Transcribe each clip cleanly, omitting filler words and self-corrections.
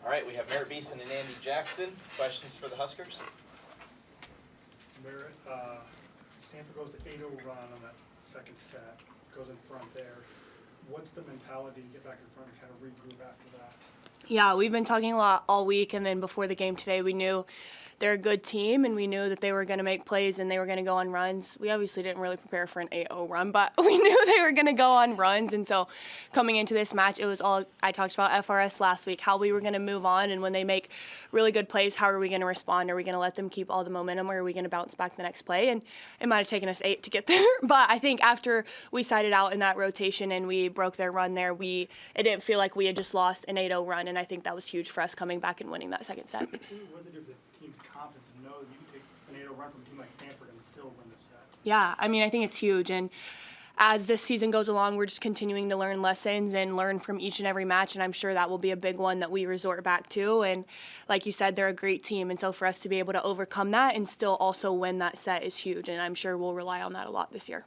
All right, we have Merritt Beason and Andi Jackson. Questions for the Huskers? Merritt, Stanford goes to 8-0 run on that second set, goes in front there. What's the mentality to get back in front and kind of regroup after that? Yeah, we've been talking a lot all week, and then before the game today, we knew they're a good team, and we knew that they were going to make plays and they were going to go on runs. We obviously didn't really prepare for an 8-0 run, but we knew they were going to go on runs, and so coming into this match, it was all I talked about FRS last week, how we were going to move on, and when they make really good plays, how are we going to respond? Are we going to let them keep all the momentum, or are we going to bounce back the next play? And it might have taken us 8 to get there, but I think after we sided out in that rotation and we broke their run there, it didn't feel like we had just lost an 8-0 run, and I think that was huge for us coming back and winning that second set. What does it do for the team's confidence to know that you can take an 8-0 run from a team like Stanford and still win the set? Yeah, I mean, I think it's huge, and as this season goes along, we're just continuing to learn lessons and learn from each and every match, and I'm sure that will be a big one that we resort back to. And like you said, they're a great team, and so for us to be able to overcome that and still also win that set is huge, and I'm sure we'll rely on that a lot this year.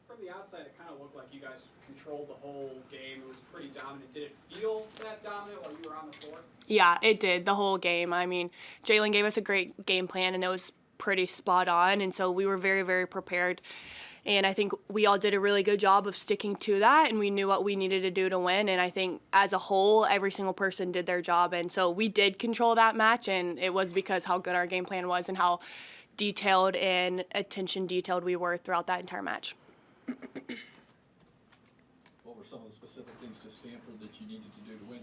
From the outside, it kind of looked like you guys controlled the whole game. It was pretty dominant. Did it feel that dominant while you were on the floor? Yeah, it did, the whole game. I mean, Jalen gave us a great game plan, and it was pretty spot on, and so we were very, very prepared. And I think we all did a really good job of sticking to that, and we knew what we needed to do to win. And I think as a whole, every single person did their job. And so we did control that match, and it was because how good our game plan was and how detailed and attention detailed we were throughout that entire match. What were some of the specific things to Stanford that you needed to do to win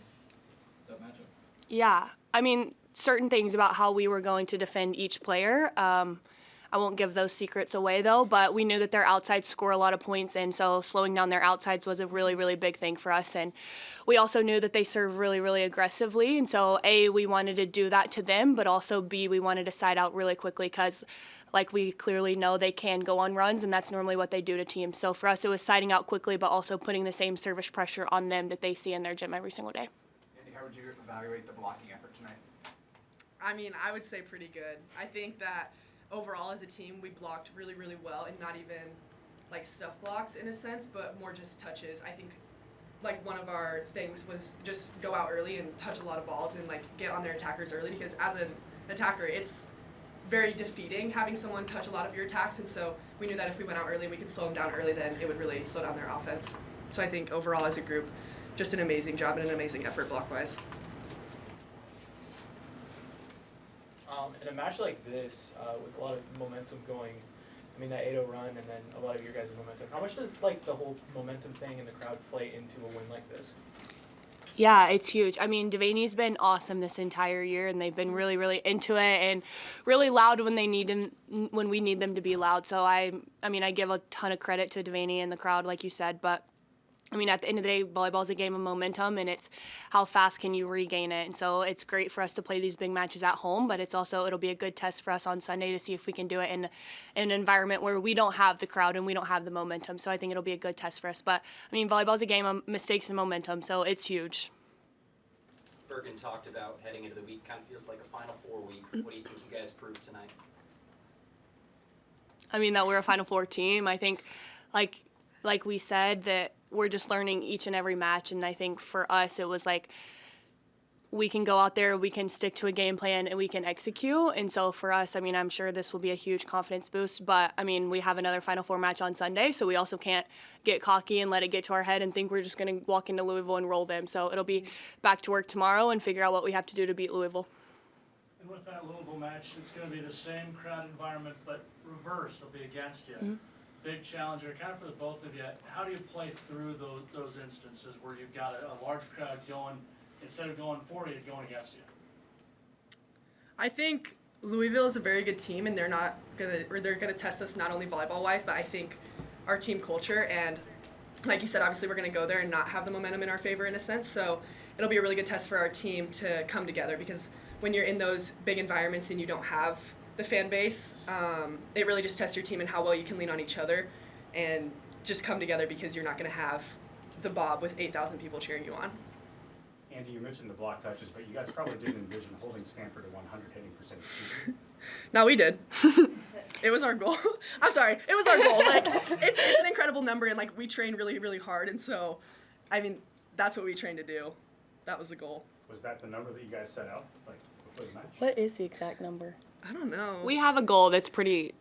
that matchup? Yeah, I mean, certain things about how we were going to defend each player. I won't give those secrets away, though, but we knew that their outsides score a lot of points, and so slowing down their outsides was a really, really big thing for us. And we also knew that they serve really, really aggressively, and so, A, we wanted to do that to them, but also, B, we wanted to side out really quickly because, like we clearly know, they can go on runs, and that's normally what they do to teams. So for us, it was siding out quickly, but also putting the same service pressure on them that they see in their gym every single day. Andi, how would you evaluate the blocking effort tonight? I mean, I would say pretty good. I think that overall as a team, we blocked really, really well, and not even like stuff blocks in a sense, but more just touches. I think like one of our things was just go out early and touch a lot of balls and like get on their attackers early, because as an attacker, it's very defeating having someone touch a lot of your attacks, and so we knew that if we went out early and we could slow them down early, then it would really slow down their offense. So I think overall as a group, just an amazing job and an amazing effort block-wise. In a match like this, with a lot of momentum going, I mean that 8-0 run and then a lot of your guys' momentum, how much does like the whole momentum thing and the crowd play into a win like this? Yeah, it's huge. I mean, Devaney's been awesome this entire year, and they've been really, really into it and really loud when when we need them to be loud. So I give a ton of credit to Devaney and the crowd, like you said, but I mean, at the end of the day, volleyball is a game of momentum, and it's how fast can you regain it. And so it's great for us to play these big matches at home, but it'll be a good test for us on Sunday to see if we can do it in an environment where we don't have the crowd and we don't have the momentum. So I think it'll be a good test for us. But, I mean, volleyball is a game of mistakes and momentum, so it's huge. Bergen talked about heading into the week, kind of feels like a Final Four week. What do you think you guys proved tonight? I mean, that we're a Final Four team. I think, like we said, that we're just learning each and every match, and I think for us it was like we can go out there, we can stick to a game plan, and we can execute. And so for us, I mean, I'm sure this will be a huge confidence boost, but I mean, we have another Final Four match on Sunday, so we also can't get cocky and let it get to our head and think we're just going to walk into Louisville and roll them. So it'll be back to work tomorrow and figure out what we have to do to beat Louisville. And with that Louisville match, it's going to be the same crowd environment, but reverse, they'll be against you. Mm-hmm. Big challenger, kind of for the both of you. How do you play through those instances where you've got a large crowd going, instead of going for you, going against you? I think Louisville is a very good team, and they're gonna test us not only volleyball wise, but I think our team culture. And like you said, obviously we're gonna go there and not have the momentum in our favor in a sense. So it'll be a really good test for our team to come together, because when you're in those big environments and you don't have the fan base, it really just tests your team and how well you can lean on each other and just come together, because you're not going to have the Bob with 8,000 people cheering you on. Andi, you mentioned the block touches, but you guys probably didn't envision holding Stanford to 100 hitting percentage. No, we did. It was our goal. I'm sorry, it was our goal. Like it's an incredible number, and like we train really, really hard, and so, I mean, that's what we train to do. that was the goal. Was that the number that you guys set out, like, before the match? What is the exact number? I don't know. We have a goal that's pretty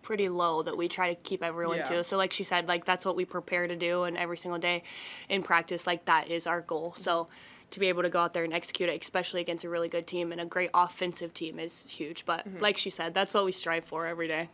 low that we try to keep everyone Yeah. to. So like she said, like that's what we prepare to do, and every single day in practice, like that is our goal. So to be able to go out there and execute it, especially against a really good team and a great offensive team, is huge. But like she said, that's what we strive for every day.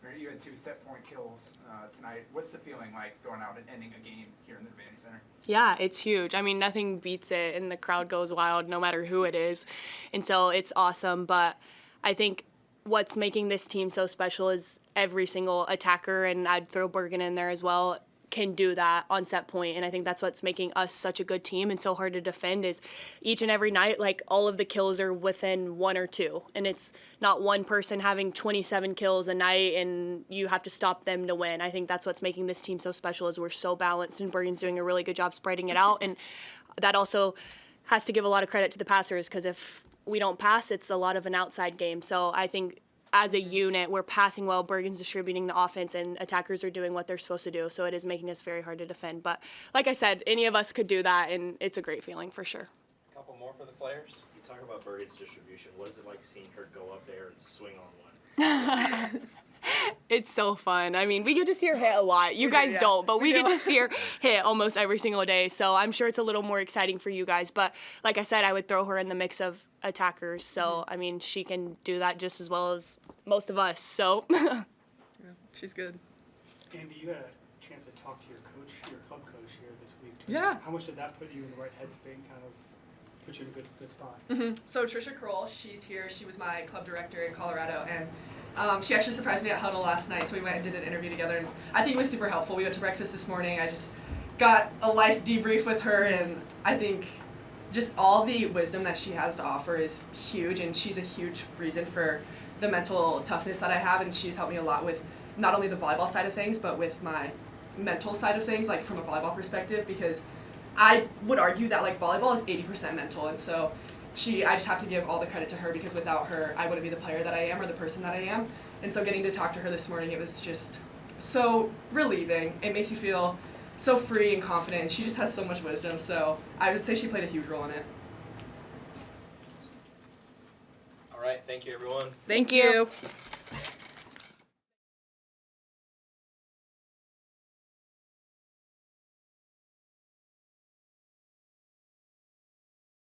Merritt, you had 2 set point kills tonight. What's the feeling like going out and ending a game here in the Vandy Center? Yeah, it's huge. I mean, nothing beats it, and the crowd goes wild no matter who it is. And so it's awesome. But I think what's making this team so special is every single attacker, and I'd throw Bergen in there as well, can do that on set point. And I think that's what's making us such a good team and so hard to defend is each and every night, like all of the kills are within 1 or 2. And it's not one person having 27 kills a night and you have to stop them to win. I think that's what's making this team so special is we're so balanced, and Bergen's doing a really good job spreading it out. And that also has to give a lot of credit to the passers, because if we don't pass, it's a lot of an outside game. So I think as a unit, we're passing well, Bergen's distributing the offense, and attackers are doing what they're supposed to do. So it is making us very hard to defend. But like I said, any of us could do that, and it's a great feeling for sure. A couple more for the players. You talk about Bergen's distribution. What is it like seeing her go up there and swing on one? It's so fun. I mean, we get to see her hit a lot. You guys don't, but we get to see her hit almost every single day. So I'm sure it's a little more exciting for you guys. But like I said, I would throw her in the mix of attackers. So, I mean, she can do that just as well as most of us. So She's good. Andi, you had a chance to talk to your coach, your club coach here this week. Yeah. How much did that put you in the right headspace and kind of put you in a good spot? So Trisha Kroll, she's here. She was my club director in Colorado, and she actually surprised me at Huddle last night, so we went and did an interview together, and I think it was super helpful. We went to breakfast this morning. I just got a life debrief with her, and I think just all the wisdom that she has to offer is huge, and she's a huge reason for the mental toughness that I have, and she's helped me a lot with not only the volleyball side of things, but with my mental side of things, like from a volleyball perspective, because I would argue that like volleyball is 80% mental, and so I just have to give all the credit to her, because without her, I wouldn't be the player that I am or the person that I am. And so getting to talk to her this morning, it was just so relieving. It makes you feel so free and confident, and she just has so much wisdom, so I would say she played a huge role in it. All right, thank you everyone. thank you.